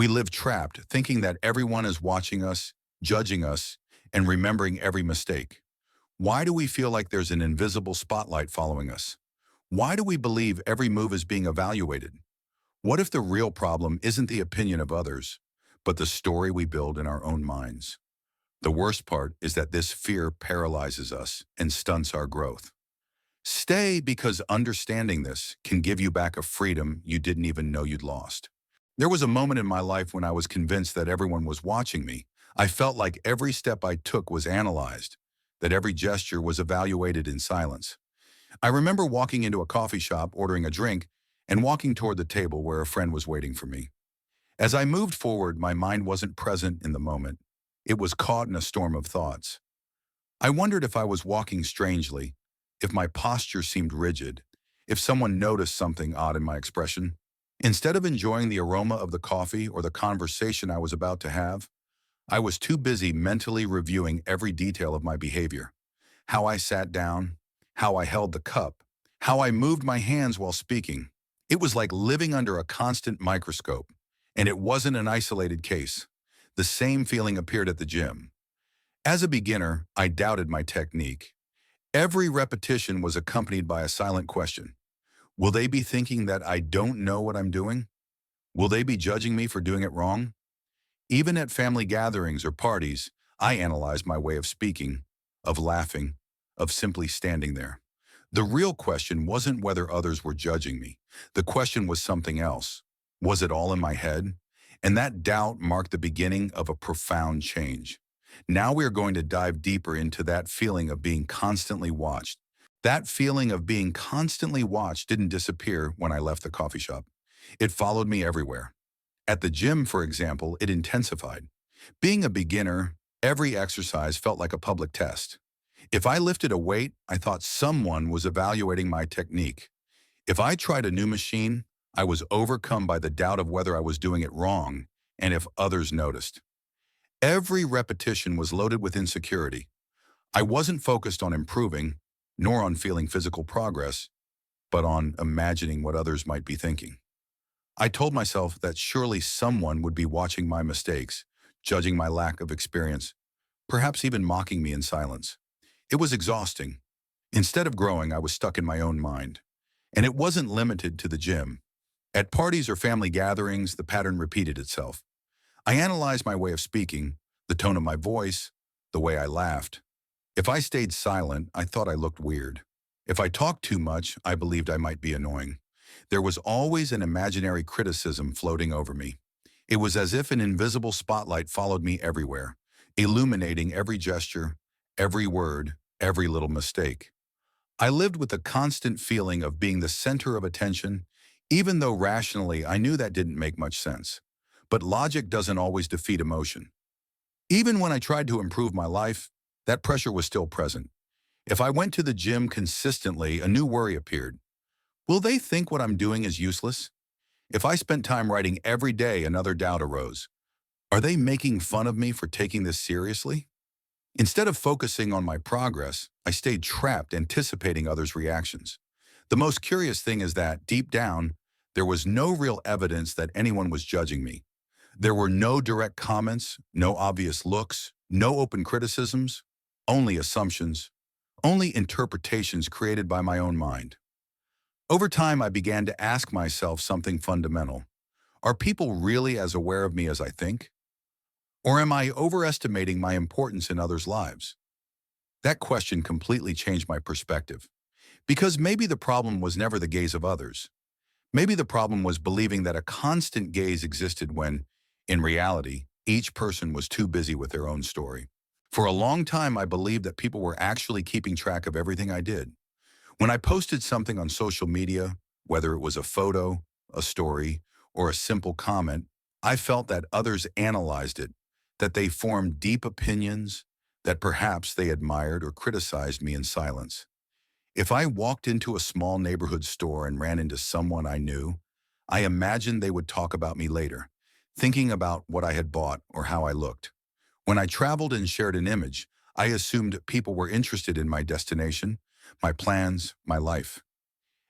We live trapped, thinking that everyone is watching us, judging us, and remembering every mistake. Why do we feel like there's an invisible spotlight following us? Why do we believe every move is being evaluated? What if the real problem isn't the opinion of others, but the story we build in our own minds? The worst part is that this fear paralyzes us and stunts our growth. Stay, because understanding this can give you back a freedom you didn't even know you'd lost. There was a moment in my life when I was convinced that everyone was watching me. I felt like every step I took was analyzed, that every gesture was evaluated in silence. I remember walking into a coffee shop, ordering a drink, and walking toward the table where a friend was waiting for me. As I moved forward, my mind wasn't present in the moment. It was caught in a storm of thoughts. I wondered if I was walking strangely, if my posture seemed rigid, if someone noticed something odd in my expression. Instead of enjoying the aroma of the coffee or the conversation I was about to have, I was too busy mentally reviewing every detail of my behavior. How I sat down, how I held the cup, how I moved my hands while speaking. It was like living under a constant microscope, and it wasn't an isolated case. The same feeling appeared at the gym. As a beginner, I doubted my technique. Every repetition was accompanied by a silent question. Will they be thinking that I don't know what I'm doing? Will they be judging me for doing it wrong? Even at family gatherings or parties, I analyzed my way of speaking, of laughing, of simply standing there. The real question wasn't whether others were judging me. The question was something else. Was it all in my head? And that doubt marked the beginning of a profound change. Now we are going to dive deeper into that feeling of being constantly watched. That feeling of being constantly watched didn't disappear when I left the coffee shop. It followed me everywhere. At the gym, for example, it intensified. Being a beginner, every exercise felt like a public test. If I lifted a weight, I thought someone was evaluating my technique. If I tried a new machine, I was overcome by the doubt of whether I was doing it wrong and if others noticed. Every repetition was loaded with insecurity. I wasn't focused on improving, nor on feeling physical progress, but on imagining what others might be thinking. I told myself that surely someone would be watching my mistakes, judging my lack of experience, perhaps even mocking me in silence. It was exhausting. Instead of growing, I was stuck in my own mind. And it wasn't limited to the gym. At parties or family gatherings, the pattern repeated itself. I analyzed my way of speaking, the tone of my voice, the way I laughed. If I stayed silent, I thought I looked weird. If I talked too much, I believed I might be annoying. There was always an imaginary criticism floating over me. It was as if an invisible spotlight followed me everywhere, illuminating every gesture, every word, every little mistake. I lived with the constant feeling of being the center of attention, even though rationally I knew that didn't make much sense. But logic doesn't always defeat emotion. Even when I tried to improve my life, that pressure was still present. If I went to the gym consistently, a new worry appeared. Will they think what I'm doing is useless? If I spent time writing every day, another doubt arose. Are they making fun of me for taking this seriously? Instead of focusing on my progress, I stayed trapped anticipating others' reactions. The most curious thing is that, deep down, there was no real evidence that anyone was judging me. There were no direct comments, no obvious looks, no open criticisms, only assumptions, only interpretations created by my own mind. Over time, I began to ask myself something fundamental. Are people really as aware of me as I think? Or am I overestimating my importance in others' lives? That question completely changed my perspective. Because maybe the problem was never the gaze of others. Maybe the problem was believing that a constant gaze existed when, in reality, each person was too busy with their own story. For a long time, I believed that people were actually keeping track of everything I did. When I posted something on social media, whether it was a photo, a story, or a simple comment, I felt that others analyzed it, that they formed deep opinions, that perhaps they admired or criticized me in silence. If I walked into a small neighborhood store and ran into someone I knew, I imagined they would talk about me later, thinking about what I had bought or how I looked. When I traveled and shared an image, I assumed people were interested in my destination, my plans, my life.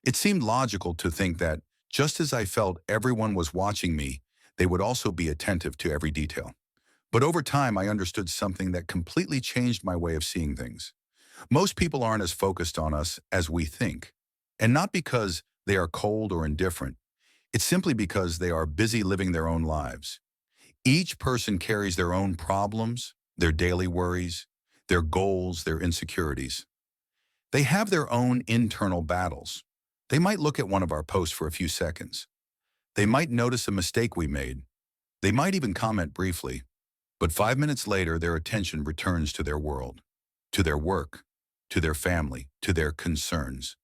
It seemed logical to think that just as I felt everyone was watching me, They would also be attentive to every detail. But over time, I understood something that completely changed my way of seeing things. Most people aren't as focused on us as we think. And not because they are cold or indifferent. It's simply because they are busy living their own lives. Each person carries their own problems, their daily worries, their goals, their insecurities. They have their own internal battles. They might look at one of our posts for a few seconds. They might notice a mistake we made. They might even comment briefly. But 5 minutes later, their attention returns to their world, to their work, to their family, to their concerns.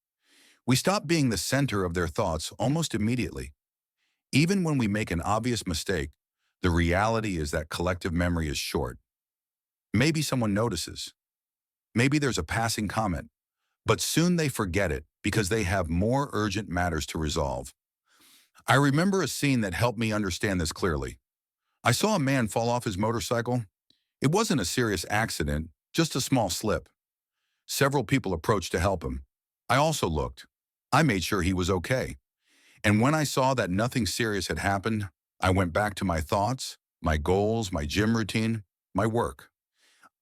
We stop being the center of their thoughts almost immediately. Even when we make an obvious mistake, the reality is that collective memory is short. Maybe someone notices. Maybe there's a passing comment. But soon they forget it because they have more urgent matters to resolve. I remember a scene that helped me understand this clearly. I saw a man fall off his motorcycle. It wasn't a serious accident, just a small slip. Several people approached to help him. I also looked. I made sure he was okay. And when I saw that nothing serious had happened, I went back to my thoughts, my goals, my gym routine, my work.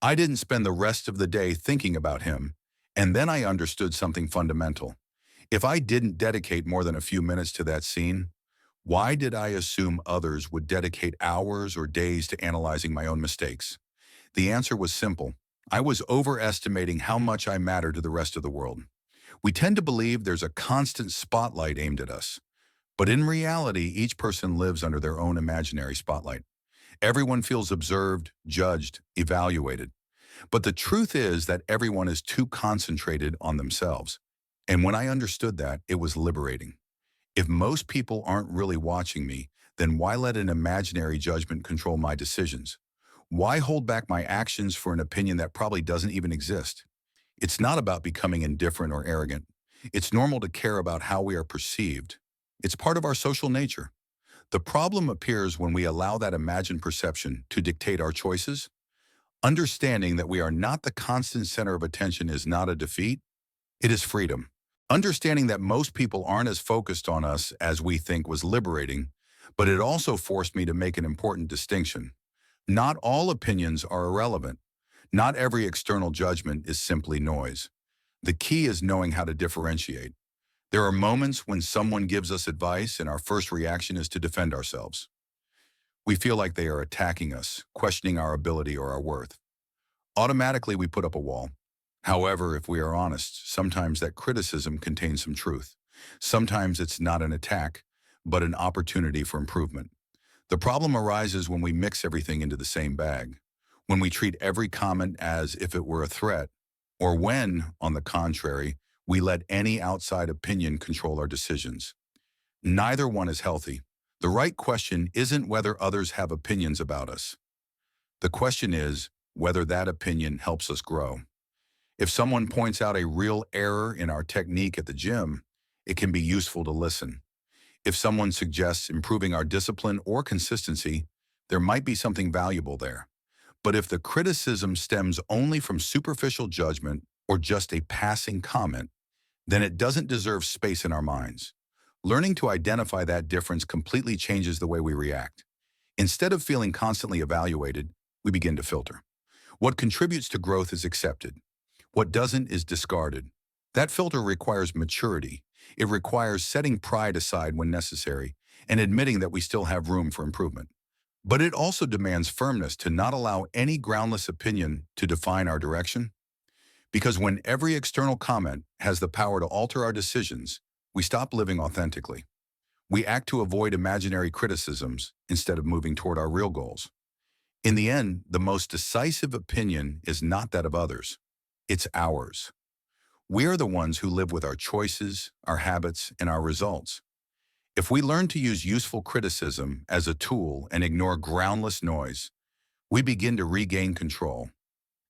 I didn't spend the rest of the day thinking about him, and then I understood something fundamental. If I didn't dedicate more than a few minutes to that scene, why did I assume others would dedicate hours or days to analyzing my own mistakes? The answer was simple. I was overestimating how much I matter to the rest of the world. We tend to believe there's a constant spotlight aimed at us. But in reality, each person lives under their own imaginary spotlight. Everyone feels observed, judged, evaluated. But the truth is that everyone is too concentrated on themselves. And when I understood that, it was liberating. If most people aren't really watching me, then why let an imaginary judgment control my decisions? Why hold back my actions for an opinion that probably doesn't even exist? It's not about becoming indifferent or arrogant. It's normal to care about how we are perceived. It's part of our social nature. The problem appears when we allow that imagined perception to dictate our choices. Understanding that we are not the constant center of attention is not a defeat, it is freedom. Understanding that most people aren't as focused on us as we think was liberating, but it also forced me to make an important distinction. Not all opinions are irrelevant. Not every external judgment is simply noise. The key is knowing how to differentiate. There are moments when someone gives us advice and our first reaction is to defend ourselves. We feel like they are attacking us, questioning our ability or our worth. Automatically, we put up a wall. However, if we are honest, sometimes that criticism contains some truth. Sometimes it's not an attack, but an opportunity for improvement. The problem arises when we mix everything into the same bag, when we treat every comment as if it were a threat, or when, on the contrary, we let any outside opinion control our decisions. Neither one is healthy. The right question isn't whether others have opinions about us. The question is whether that opinion helps us grow. If someone points out a real error in our technique at the gym, it can be useful to listen. If someone suggests improving our discipline or consistency, there might be something valuable there. But if the criticism stems only from superficial judgment or just a passing comment, then it doesn't deserve space in our minds. Learning to identify that difference completely changes the way we react. Instead of feeling constantly evaluated, we begin to filter. What contributes to growth is accepted. What doesn't is discarded. That filter requires maturity. It requires setting pride aside when necessary and admitting that we still have room for improvement. But it also demands firmness to not allow any groundless opinion to define our direction. Because when every external comment has the power to alter our decisions, we stop living authentically. We act to avoid imaginary criticisms instead of moving toward our real goals. In the end, the most decisive opinion is not that of others. It's ours. We are the ones who live with our choices, our habits, and our results. If we learn to use useful criticism as a tool and ignore groundless noise, we begin to regain control.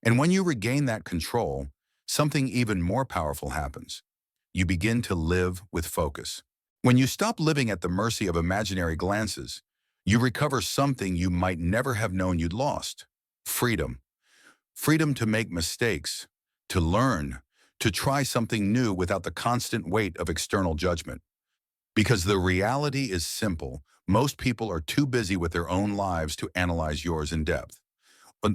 And when you regain that control, something even more powerful happens. You begin to live with focus. When you stop living at the mercy of imaginary glances, you recover something you might never have known you'd lost: freedom. Freedom to make mistakes, to learn, to try something new without the constant weight of external judgment. Because the reality is simple, Most people are too busy with their own lives to analyze yours in depth.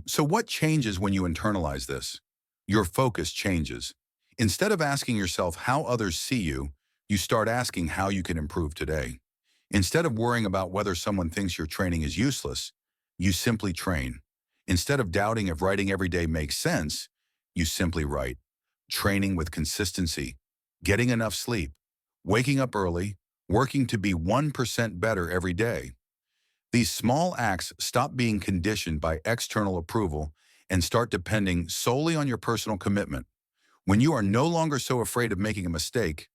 So what changes when you internalize this? Your focus changes. Instead of asking yourself how others see you, you start asking how you can improve today. Instead of worrying about whether someone thinks your training is useless, you simply train. Instead of doubting if writing every day makes sense, you simply write. Training with consistency, getting enough sleep, waking up early, working to be 1% better every day. These small acts stop being conditioned by external approval and start depending solely on your personal commitment. When you are no longer so afraid of making a mistake,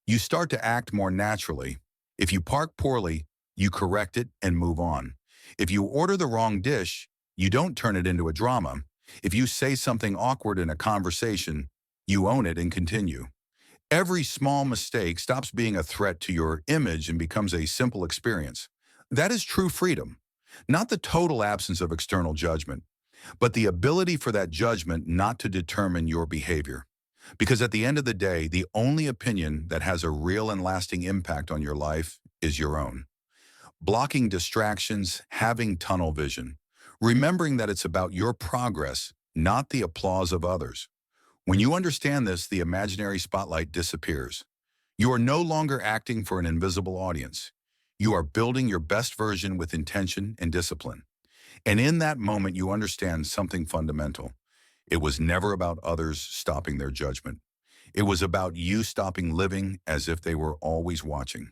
you start to act more naturally. If you park poorly, you correct it and move on. If you order the wrong dish, you don't turn it into a drama. If you say something awkward in a conversation, you own it and continue. Every small mistake stops being a threat to your image and becomes a simple experience. That is true freedom, not the total absence of external judgment, but the ability for that judgment not to determine your behavior. Because at the end of the day, the only opinion that has a real and lasting impact on your life is your own. Blocking distractions, having tunnel vision, remembering that it's about your progress, not the applause of others. When you understand this, the imaginary spotlight disappears. You are no longer acting for an invisible audience. You are building your best version with intention and discipline. And in that moment, you understand something fundamental. It was never about others stopping their judgment. It was about you stopping living as if they were always watching.